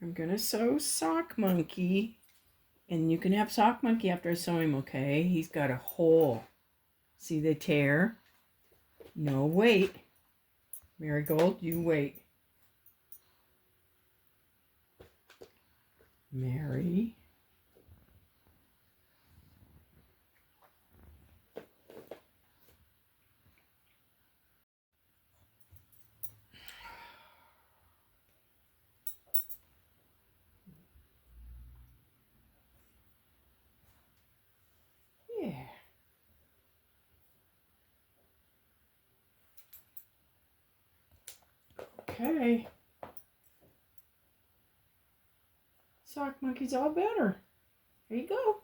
I'm going to sew Sock Monkey. And you can have Sock Monkey after I sew him, okay? He's got a hole. See the tear? No, wait. Marigold, you wait. Mary. Yeah. Okay. Sock Monkey's all better. There you go.